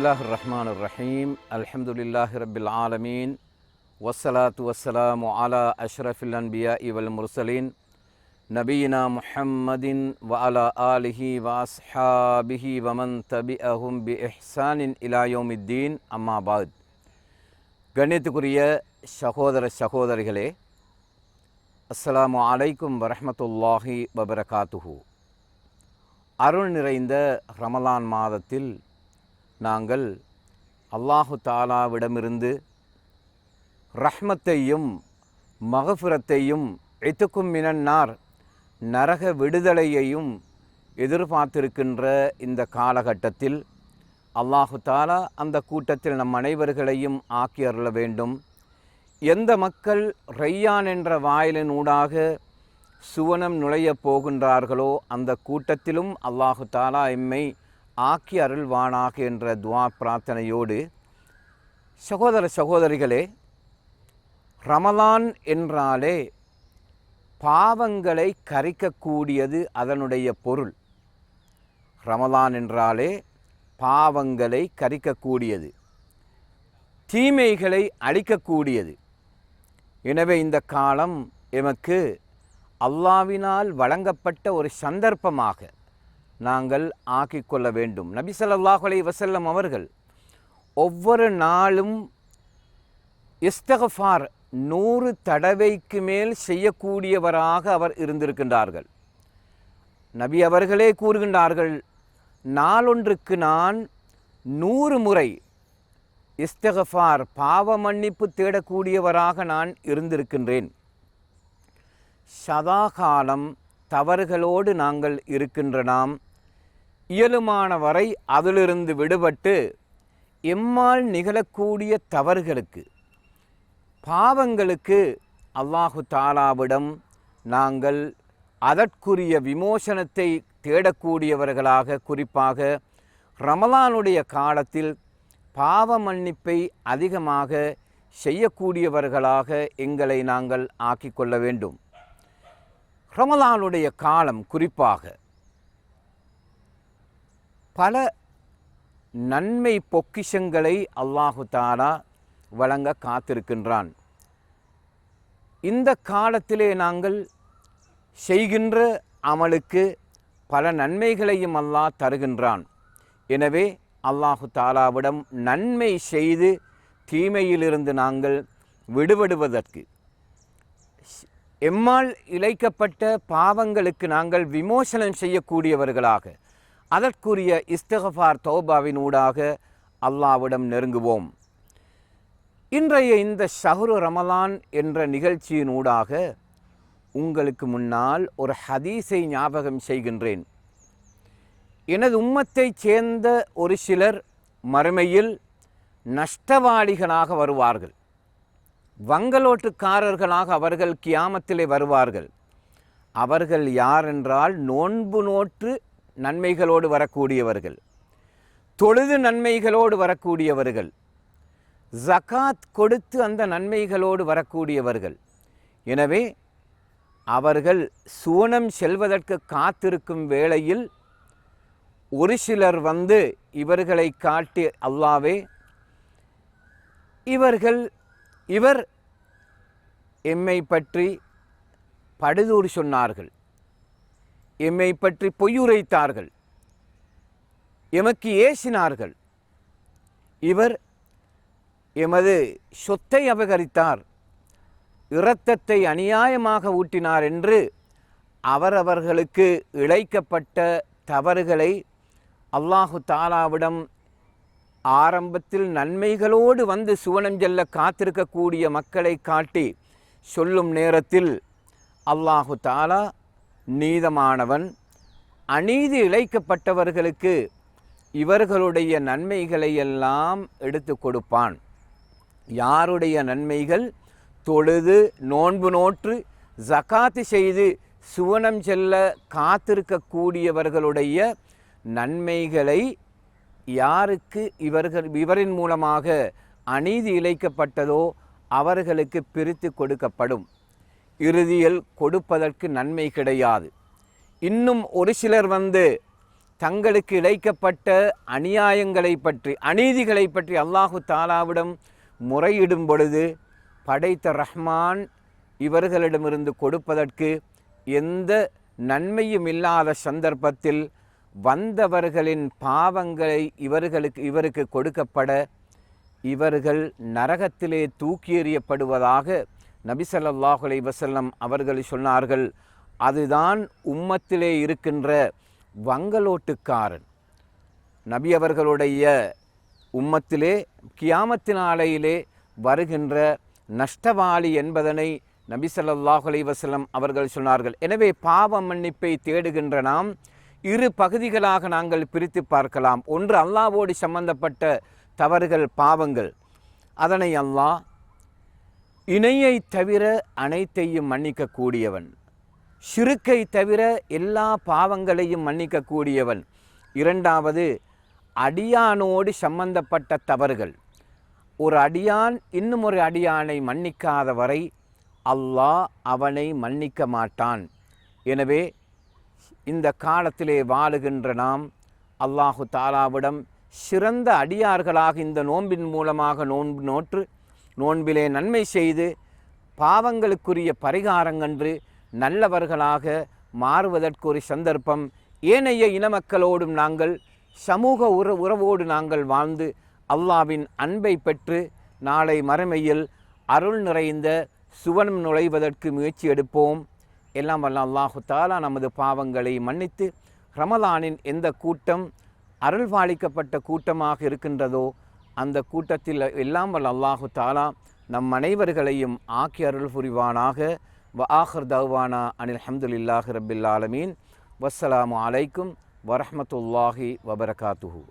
பிஸ்மில்லாஹிர் ரஹ்மானிர் ரஹீம். அல்ஹம்துலில்லாஹி ரப்பில் ஆலமீன். வஸ்ஸலாத்து வஸ்ஸலாமு அலா அஷ்ரஃபில் அன்பியாஇ வல் முர்சலீன் நபியினா முஹம்மதின் வ அலா ஆலிஹி வ அஸ்ஹாபிஹி வ மன் தபிஅஹும் பி இஹ்சானின் இலா யௌமித்தீன். அம்மா பாத். கண்ணியத்துக்குரிய சகோதர சகோதரிகளே, அஸ்ஸலாமு அலைக்கும் வரஹ்மத்துல்லாஹி வபரகாத்துஹு. அருள் நிறைந்த ரமலான் மாதத்தில் நாங்கள் அல்லாஹு தாலாவிடமிருந்து ரஹ்மத்தையும் மகஃபிரத்தையும் இத்துக்கும் மினன்னார் நரக விடுதலையையும் எதிர்பார்த்திருக்கின்ற இந்த காலகட்டத்தில் அல்லாஹு தாலா அந்த கூட்டத்தில் நம் அனைவர்களையும் ஆக்கி அருள வேண்டும். எந்த மக்கள் ரையான் என்ற வாயிலின் ஊடாக சுவனம் நுழையப் போகின்றார்களோ அந்த கூட்டத்திலும் அல்லாஹு தாலா எம்மை ஆக்கி அருள்வானாக என்ற துவா பிரார்த்தனையோடு, சகோதர சகோதரிகளே, ரமலான் என்றாலே பாவங்களை கரிக்கக்கூடியது அதனுடைய பொருள். ரமலான் என்றாலே பாவங்களை கரிக்கக்கூடியது, தீமைகளை அழிக்கக்கூடியது. எனவே இந்த காலம் எமக்கு அல்லாஹ்வினால் வழங்கப்பட்ட ஒரு சந்தர்ப்பமாக நாங்கள் ஆக்கிக்கொள்ள வேண்டும். நபி ஸல்லல்லாஹு அலைஹி வஸல்லம் அவர்கள் ஒவ்வொரு நாளும் இஸ்திக்ஃபார் 100 தடவைக்கு மேல் செய்யக்கூடியவராக அவர் இருந்திருக்கின்றார்கள். நபி அவர்களே கூறுகின்றார்கள், நாளொன்றுக்கு நான் 100 முறை இஸ்திக்ஃபார் பாவ மன்னிப்பு தேடக்கூடியவராக நான் இருந்திருக்கின்றேன். சதாகாலம் தவறுகளோடு நாங்கள் இருக்கின்ற நாம் இயலுமான வரை அதிலிருந்து விடுபட்டு எம்மால் நிகழக்கூடிய தவறுகளுக்கு, பாவங்களுக்கு அல்லாஹு தாலாவிடம் நாங்கள் அதற்குரிய விமோசனத்தை தேடக்கூடியவர்களாக, குறிப்பாக ரமலானுடைய காலத்தில் பாவ மன்னிப்பை அதிகமாக செய்யக்கூடியவர்களாக எங்களை நாங்கள் ஆக்கிக்கொள்ள வேண்டும். ரமலானுடைய காலம் குறிப்பாக பல நன்மை பொக்கிஷங்களை அல்லாஹு தாலா வழங்க காத்திருக்கின்றான். இந்த காலத்திலே நாங்கள் செய்கின்ற அமலுக்கு பல நன்மைகளையும் அல்லாஹ் தருகின்றான். எனவே அல்லாஹு தாலாவிடம் நன்மை செய்து தீமையிலிருந்து நாங்கள் விடுபடுவதற்கு, எம்மால் இழைக்கப்பட்ட பாவங்களுக்கு நாங்கள் விமோசனம் செய்யக்கூடியவர்களாக, அதற்குரிய இஸ்திக்ஃபார் தௌபாவின் ஊடாக அல்லாஹ்விடம் நெருங்குவோம். இன்றைய இந்த ஷஹ்ரு ரமலான் என்ற நிகழ்ச்சியின் ஊடாக உங்களுக்கு முன்னால் ஒரு ஹதீஸை ஞாபகம் செய்கின்றேன். எனது உம்மத்தைச் சேர்ந்த ஒரு சிலர் மறுமையில் நஷ்டவாளிகளாக வருவார்கள். வங்கலோட்டுக்காரர்களாக அவர்கள் கியாமத்திலே வருவார்கள். அவர்கள் யார் என்றால், நோன்பு நோற்று நன்மைகளோடு வரக்கூடியவர்கள், தொழுது நன்மைகளோடு வரக்கூடியவர்கள், ஜகாத் கொடுத்து அந்த நன்மைகளோடு வரக்கூடியவர்கள். எனவே அவர்கள் சுவனம் செல்வதற்கு காத்திருக்கும் வேளையில் ஒரு சிலர் வந்து இவர்களை காட்டி, அல்லாவே, இவர் எம்மை பற்றி படுதூறு சொன்னார்கள், எம்மை பற்றி பொய்யுரைத்தார்கள், எமக்கு ஏசினார்கள், இவர் எமது சொத்தை அபகரித்தார், இரத்தத்தை அநியாயமாக ஊட்டினார் என்று அவரவர்களுக்கு இழைக்கப்பட்ட தவறுகளை அல்லாஹு தாலாவிடம் ஆரம்பத்தில் நன்மைகளோடு வந்து சுவனம் செல்ல காத்திருக்கக்கூடிய மக்களை காட்டி சொல்லும் நேரத்தில் அல்லாஹு தாலா நீதமானவன், அநீதி இழைக்கப்பட்டவர்களுக்கு இவர்களுடைய நன்மைகளை எல்லாம் எடுத்து கொடுப்பான். யாருடைய நன்மைகள் தொழுது நோன்பு நோற்று ஜகாத்து செய்து சுவனம் செல்ல காத்திருக்கக்கூடியவர்களுடைய நன்மைகளை யாருக்கு இவரின் மூலமாக அநீதி இழைக்கப்பட்டதோ அவர்களுக்கு பிரித்து கொடுக்கப்படும். இறுதியில் கொடுப்பதற்கு நன்மை கிடையாது. இன்னும் ஒரு சிலர் வந்து தங்களுக்கு இழைக்கப்பட்ட அநியாயங்களை பற்றி, அநீதிகளை பற்றி அல்லாஹு தாலாவிடம் முறையிடும் பொழுது படைத்த ரஹ்மான் இவர்களிடமிருந்து கொடுப்பதற்கு எந்த நன்மையும் இல்லாத சந்தர்ப்பத்தில் வந்தவர்களின் பாவங்களை இவருக்கு கொடுக்கப்பட இவர்கள் நரகத்திலே தூக்கி எறியப்படுவதாக நபி ஸல்லல்லாஹு அலைஹி வஸல்லம் அவர்கள் சொன்னார்கள். அதுதான் உம்மத்திலே இருக்கின்ற வங்கலோட்டுக்காரன். நபி அவர்களுடைய உம்மத்திலே கியாமத்து நாளையிலே வருகின்ற நஷ்டவாளி என்பதனை நபி ஸல்லல்லாஹு அலைஹி வஸல்லம் அவர்கள் சொன்னார்கள். எனவே பாவ மன்னிப்பை தேடுகின்ற நாம் இரு பகுதிகளாக நாங்கள் பிரித்து பார்க்கலாம். ஒன்று அல்லாஹ்வோடு சம்பந்தப்பட்ட தவறுகள், பாவங்கள். அதனை அல்லாஹ் இணையை தவிர அனைத்தையும் மன்னிக்கக்கூடியவன், ஷிருக்கை தவிர எல்லா பாவங்களையும் மன்னிக்கக்கூடியவன். இரண்டாவது, அடியானோடு சம்பந்தப்பட்ட தவறுகள். ஒரு அடியான் இன்னும் ஒரு அடியானை மன்னிக்காத வரை அல்லாஹ் அவனை மன்னிக்க மாட்டான். எனவே இந்த காலத்திலே வாழுகின்ற நாம் அல்லாஹு தாலாவிடம் சிறந்த அடியார்களாக இந்த நோன்பின் மூலமாக நோன்பு நோன்பிலே நன்மை செய்து பாவங்களுக்குரிய பரிகாரங்கன்று நல்லவர்களாக மாறுவதற்கு ஒரு சந்தர்ப்பம். ஏனைய இனமக்களோடும் நாங்கள் சமூக உறவோடு நாங்கள் வாழ்ந்து அல்லாஹ்வின் அன்பை பெற்று நாளை மறுமையில் அருள் நிறைந்த சுவனம் நுழைவதற்கு முயற்சி எடுப்போம். எல்லாம் வல்ல அல்லாஹு தாலா நமது பாவங்களை மன்னித்து ரமலானின் எந்த கூட்டம் அருள் பாலிக்கப்பட்ட கூட்டமாக இருக்கின்றதோ அந்த கூட்டத்தில் எல்லாம் வல்ல அல்லாஹு தாலா நம் அனைவர்களையும் ஆக்கி அருள் புரிவானாக. வ ஆஹிர் தஅவானா அனில் ஹம்துலில்லாஹி ரப்பில் ஆலமீன். வஸ்ஸலாமு அலைக்கும் வரஹ்மத்துல்லாஹி வபரகாத்துஹு.